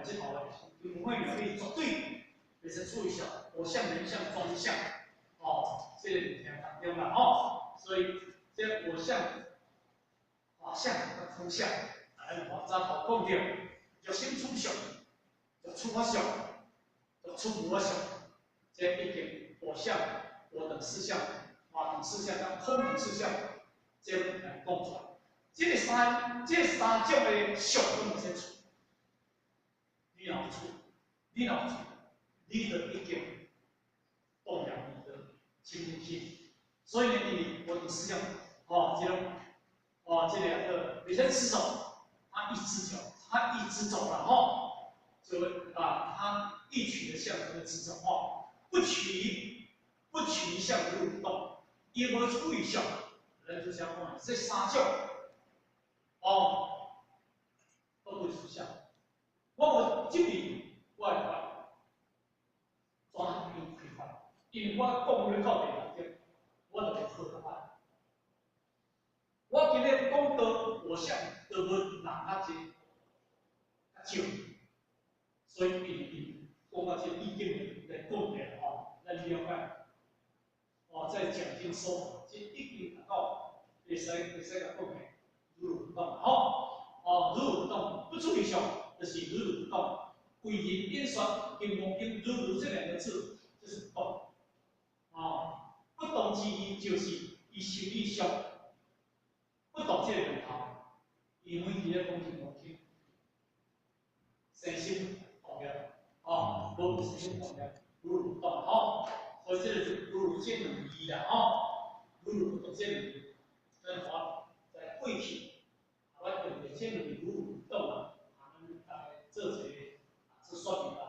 这好了，不会可以绝对也是注意一下偶像、人像、装像，哦，这个你听当中了哦，所以这偶像、画像、抽象，哎，我咱好讲掉，要先抽象，要出发象，要出模象，这一点偶像、我等四象、画等四象、跟空等四象，这来讲出来。这三种的象都无先出，你若出，你就一定动摇你的清净心。所以呢，我的思想，这种，这两个每天失手，他一只脚，他一直走了就会他一取的象就会直走不取象就不动，因为出一象，人就讲这三种。都会出现。我这里我会发，抓紧开发，因为我讲了到地内底，我就会好发。我今日讲到我想都无人较少，所以讲到这意见来讲的咱了解在讲经说法，这一定达到会使甲讲的，如不动如不动，不注意上就是如不动。为人演说，金刚经如这两个字就是动不动之意就是以心理上不动这个念头，因为伊咧讲金刚经，身心动了无身心动了，如不动所以这个是如这两义啦如不动这两义，跟我在过去。我用的这两如动这些是说明的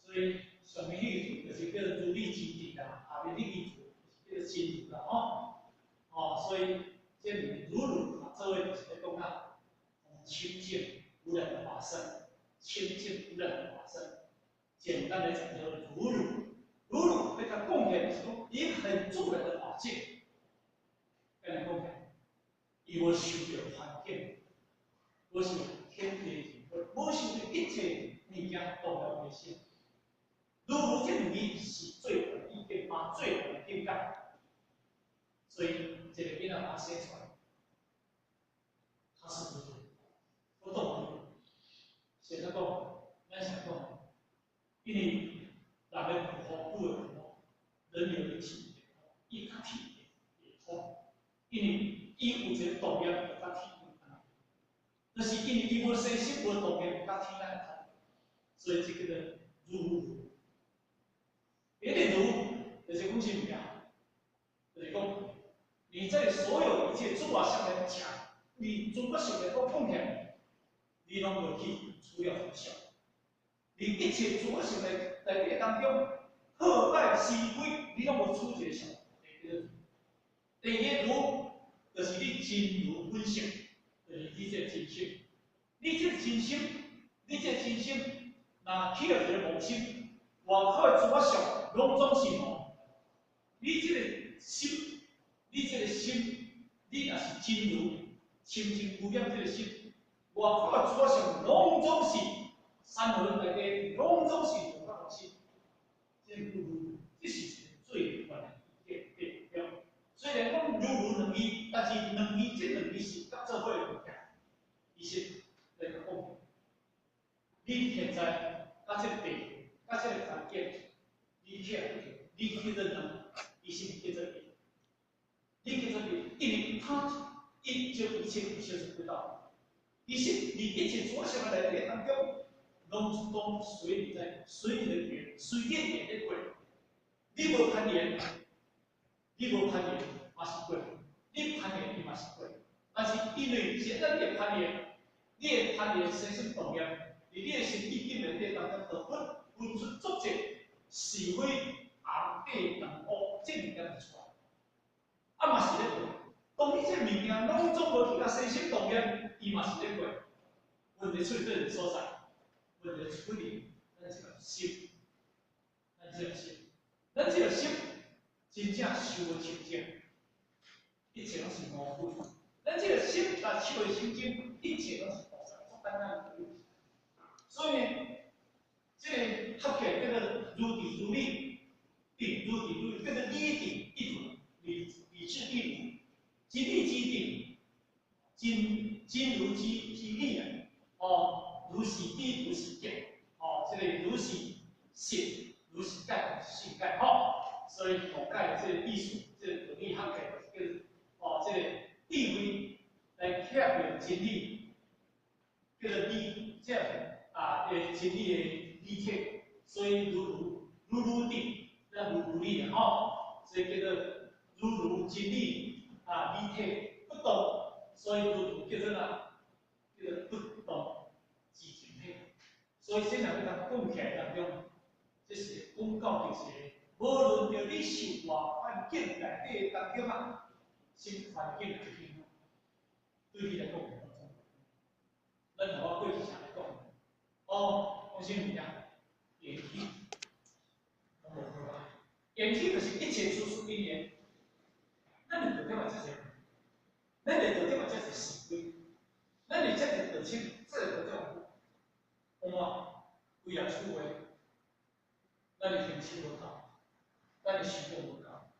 所以上面迄个就是叫如理基地啦，下面迄个就是叫心如啦所以这里如这位就是在讲清净无染的法身，清净无染的法身。简单来讲叫如被他贡献的时候，一个很重要的法界，跟他贡献，以我修的环境。我是天地我是一切物件都了解性。如这两义是最好的意见最好的境界。所以这个囡仔把它写出来，他是不动写得动，咱想动，因为人的苦不会苦，人有灵性，伊较体也痛，因为伊有一个动念比较体。就是因为伊无身心无动念，甲天来谈，所以这个的如，别的如就是讲什么呀？就是讲你在所有一切诸法相来讲，你诸法相来都碰见，你拢无去除了分晓。你一切诸法相来底当中，好歹是非，你拢无处一个晓。第一如就是你真如本性，就是你这真性。你这真心，若起了一个妄心，外口的诸法相拢总是你这个心，你若是真如清净无染这个心，外口的诸法相拢总是三轮内底，拢总是无法心。这不如，这是最关键的目标。虽然讲如两义，但是这两义是合做伙的物件，伊是。来个讲，你现在甲这个地，甲这个环境，你去做人，伊是叫做地，你叫做地，因为他一切修持不到，伊是你一切所想的来当中，拢随你的缘，随便缘的过，你无攀缘，嘛是过，你攀缘伊嘛是过，但是因为现在你攀缘。你的攀缘身心动念，在你的身体境内当中，就分出足者是非红白蓝黑这物件就出来。嘛是咧过，当你这物件拢总无去甲身心动念，伊嘛是咧过。问题出在所在，问题出伫咱这个心，咱这个心真正修的清净，一切拢是无分。咱这个心，修的清净，一切拢是。所以呢，鼎如鼎如，跟着一鼎一鼎，礼制第五，基地基鼎，金如基地啊，哦，如是地如是建，哦，这个如是信，如是盖信盖，吼，所以古盖这个艺术，这个文艺学的这个哦，这个地位来刻表真理，叫做理，这真理的理体，所以如定，那如理啊，吼，所以叫做如真理理体不动，所以叫做叫做不动即真体。所以这两个人讲起来当中，这是讲到就是，无论着你受外环境内底当中啊，新环境内底，对你来讲，咱台湾过去常来讲，哦，讲什么呀？延期，延期就是一切处处因缘，咱就得嘛这些，咱就得嘛这些行为，咱就这个得清，这个叫我嘛，为了出位，咱就天气无到，咱就习惯无到，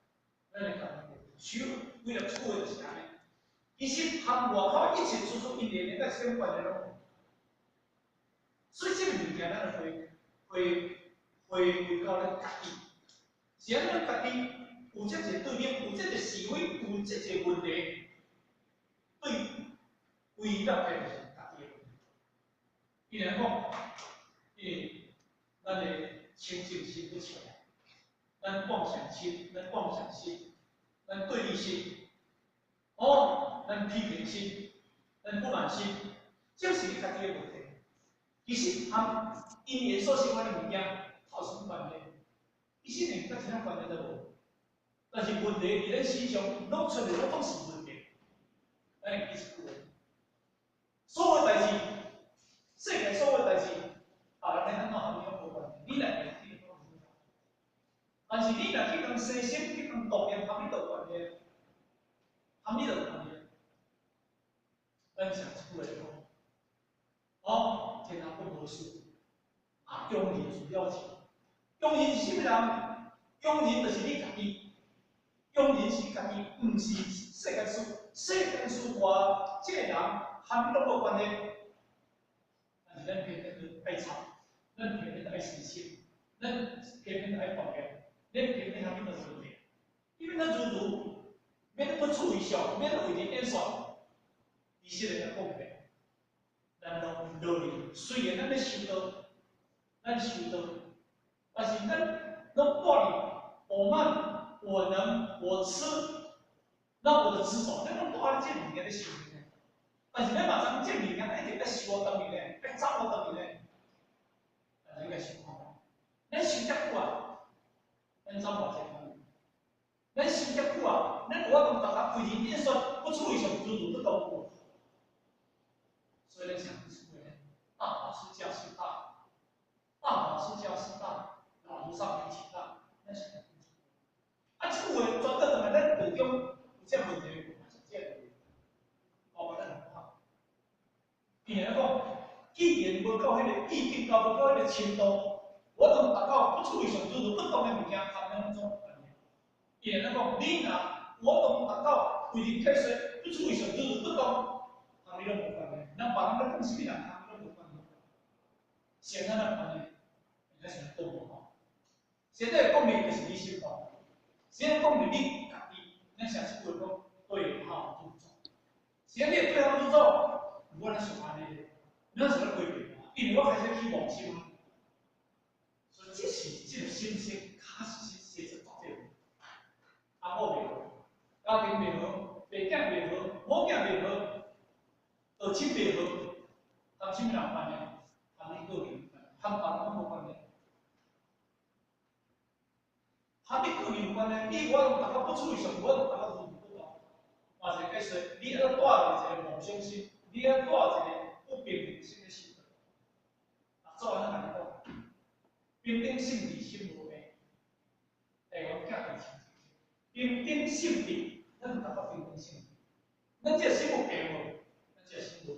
咱就讲，修为了出位就是安尼。其实含外口一切处处因缘，咱相关的拢，所以这个物件咱回到咱家己，是安咱家己有这个对应，有这个思维，有这个问题，对围绕的就是家己的问题。比如讲，咱的清净心不出来，咱妄想心，咱妄想心，咱对立心，哦，咱批评心，咱不满心，这是你家己的问题。其实含因缘所相关的物件，有什么关联？其实连甲一点关联都无。但是问题伫咱身上弄出来，我总是问题。咱会记一句话：所有代志，世界所有代志，别人咧安怎和你无关系，你来决定。但是你若去共牺牲，去共动念，和你有关系，和你有关系。咱讲一句话讲，哦，天下不无事。用人主要钱，用人是啥物人？用人就是你家己，用人是你家己，毋是世间事。世间事外，这个人和你拢无关系。但是咱偏偏就爱吵，咱偏偏就爱生气，咱偏偏就爱抱怨，咱偏偏和你都无问题。因为咱免得不处理上，免得为你演算，以色列的讲法，咱拢落力，虽然咱要修道。咱修道，但是咱拢抱怨我慢、我能、我吃，那我的执着，咱拢抱这物件咧修呢。但是咱马上这物件一定要修我等于咧，要走我等于咧，但是应该修看看。咱修遮久啊，咱走偌济方面。咱修遮久啊，咱活动大家为人演说，不处理上诸如不懂过。所以咱想一出来，大法师教师大。大法师教师大，老和尚提起大，那是很清楚。这个话转到来咱当中有这问题，是这个问题，我觉得很好。譬如讲，既然无到迄个意境到无到迄个程度，我同大家不处理上诸如不同的物件，他们怎么办呢？譬如讲，你若我同大家为人解释，不处理上诸如不同，他们都无关系。咱别人咧讲什么人，他们都无关系。现在的关系。那是动物吼，现在讲的就是你心法，现在讲的你家己，咱上次话讲对号入座，现在对号入座，我咱想安尼，咱是咧规避嘛，因为我开始去妄想，所以这是这个心性，确实是写出这个，阿某袂好，家庭袂好，爸囝袂好，某囝袂好，二亲袂好，和什么人关系？和你个人，和别人无关系。和你个人有关系，你我同大家不处理上，我同大家处理不到。或者解释，你要带一个妄想心，你要带一个不平等心的心。做安怎讲？平等心理心无病，台湾较以前平等心理，咱大家平等心理，咱这心有病无？咱这心无。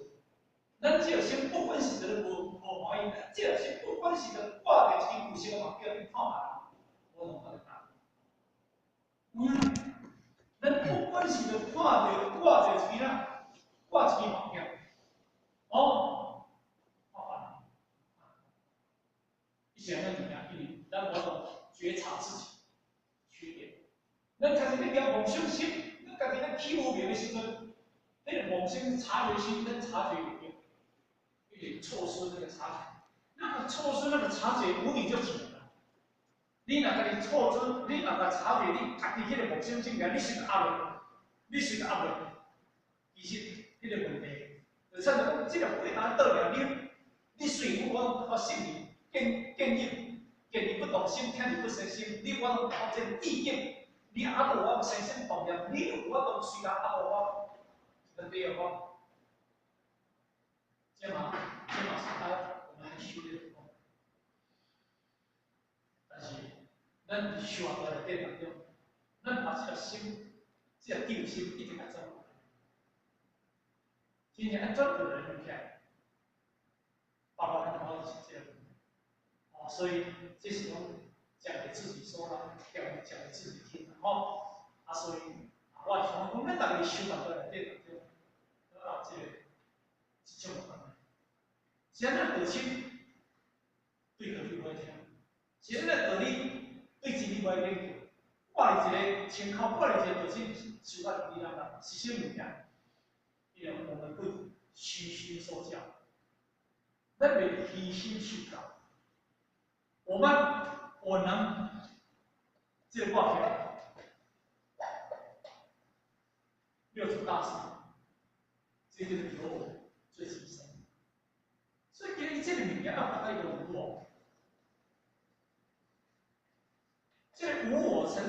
咱这心不管是的无欢喜，咱这心不管是的挂在天有心嘛，叫你看嘛，我同他讲。有影，咱不管是着看着挂着一支仔，挂一支毛片，哦，一些咱怎么样？因为咱我懂觉察自己缺点，咱开始咧了梦想心，咱家己咧起毛病的时阵，那个梦想察觉心，咱察觉有用，有点错失那个察觉，那个错失那个察觉，无你就起来了。你若家己错失，你若个察觉你家己迄个梦想性格，你是个压力，你是个压力，其实迄个问题，就像讲这个回答倒了，你随有我信你建议不动心，听你不生心，你我拢保证意见，你阿无我生心动念，你有我都随阿阿无我，对不对哦？这嘛是我们还修的地方，但是咱需要在电当中，咱把这个心，这个定心一定要做。今天按专业的人看，爸爸跟妈妈是这样，啊，所以这是讲给自己说了，讲给自己听的哦，啊，所以啊，我想讲，咱大家修法在电当中，啊，这个是这么办的。现在核心对道理不会听，现在道理对真理不会研究，挂了一个参考，挂了一个核心修法道理让它是些物件，因为我们会虚心受教，咱得虚心受教。我能这个挂片六祖大师，这就是有我最谨慎。所以今日这个物件要大家有无我，这个无我承认。